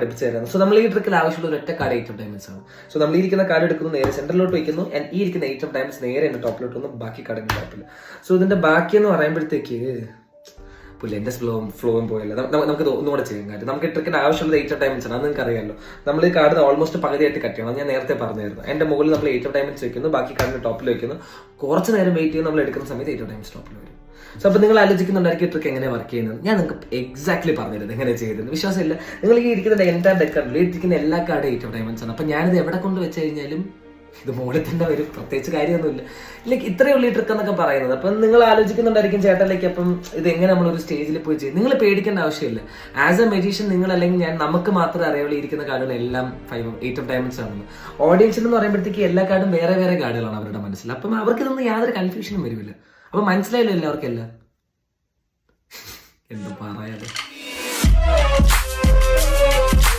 പഠിപ്പിച്ചു തരാം. സോ നമ്മൾ ഈ ട്രിക്കിൽ ആവശ്യമുള്ള ഒരു ഒറ്റ കാർഡ് 8 ഓഫ് ഡയമണ്ട്സ് ആണ്. സോ നമ്മൾ ഈ ഇരിക്കുന്ന കാർഡ് എടുക്കുന്നു, നേരെ സെന്ററിലോട്ട് വയ്ക്കുന്നു, ഈ ഇരിക്കുന്ന 8 ഓഫ് ഡയമണ്ട്സ് നേരെ എന്റെ ടോപ്പിലോട്ട് വന്നു, ബാക്കി കാർഡിന്റെ ടോപ്പിൽ. സോ ഇതിന്റെ ബാക്കി എന്ന് പറയുമ്പോഴത്തേക്ക് പുള്ളി എന്റെ ഫ്ലോയും പോയല്ലോ. നമുക്ക് ഒന്നുകൂടെ ചെയ്യാൻ കാര്യം, നമുക്ക് ട്രിക്കിന്റെ ആവശ്യമുള്ളത് 8 ഓഫ് ഡയമണ്ട്സ് ആണ്. അത് നിങ്ങൾക്ക് അറിയാമല്ലോ. നമ്മൾ ഈ കാർഡ് ഓൾമോസ്റ്റ് പകുതിയായിട്ട് കട്ട് ചെയ്യണം. ഞാൻ നേരത്തെ പറഞ്ഞായിരുന്നു. എന്റെ മുകളിൽ നമ്മൾ 8 ഓഫ് ഡയമണ്ട്സ് വെക്കുന്നു, ബാക്കി കാർഡിന്റെ ടോപ്പിൽ വെക്കുന്നു. കുറച്ച് നേരം വെയിറ്റ് ചെയ്ത് നമ്മൾ എടുക്കുന്ന സമയത്ത് 8 ഓഫ് ഡയമണ്ട്സ് ടോപ്പിൽ വരും. സോ അപ്പോൾ നിങ്ങൾ ആലോചിക്കുന്നുണ്ടായിരിക്കും ട്രിക്ക് എങ്ങനെ വർക്ക് ചെയ്യുന്നത്. ഞാൻ നിങ്ങൾക്ക് എക്സാക്ട്ലി പറഞ്ഞിരുന്നത് എങ്ങനെ ചെയ്തത്. വിശ്വാസമില്ല. നിങ്ങൾ ഈ ഇരിക്കുന്ന എൻ്റെ ഡെക്കാർഡിൽ ഇരിക്കുന്ന എല്ലാ കാർഡും 8 ഓഫ് ഡയമണ്ട്സ് ആണ്. അപ്പം ഞാനിത് എവിടെ കൊണ്ട് വെച്ച് കഴിഞ്ഞാലും ഇത് മുകളിൽ തന്നെ വരും. പ്രത്യേകിച്ച് കാര്യമൊന്നുമില്ല. ലൈക്ക് ഇത്രയേ ഉള്ളൂ ഈ ട്രിക്ക് എന്നൊക്കെ പറയുന്നത്. അപ്പം നിങ്ങൾ ആലോചിക്കുന്നുണ്ടായിരിക്കും ചേട്ടനിലേക്ക് അപ്പം ഇത് എങ്ങനെ നമ്മളൊരു സ്റ്റേജിൽ പോയി ചെയ്യും. നിങ്ങൾ പേടിക്കേണ്ട ആവശ്യമില്ല. ആസ് എ മെജീഷ്യൻ നിങ്ങൾ അല്ലെങ്കിൽ ഞാൻ നമുക്ക് മാത്രമേ അറിയുള്ളൂ ഇരിക്കുന്ന കാർഡുകൾ എല്ലാം 8 ഓഫ് ഡയമണ്ട്സ് ആണെന്ന്. ഓഡിയൻസിൽ എന്ന് പറയുമ്പോഴത്തേക്ക് എല്ലാ കാർഡും വേറെ വേറെ കാർഡുകളാണ് അവരുടെ മനസ്സിൽ. അപ്പം അവർക്ക് ഇതൊന്നും യാതൊരു കൺഫ്യൂഷനും വരില്ല. അപ്പം മനസ്സിലായില്ലോ എല്ലാവർക്കും എല്ലാം. എന്ത് പറയാതെ.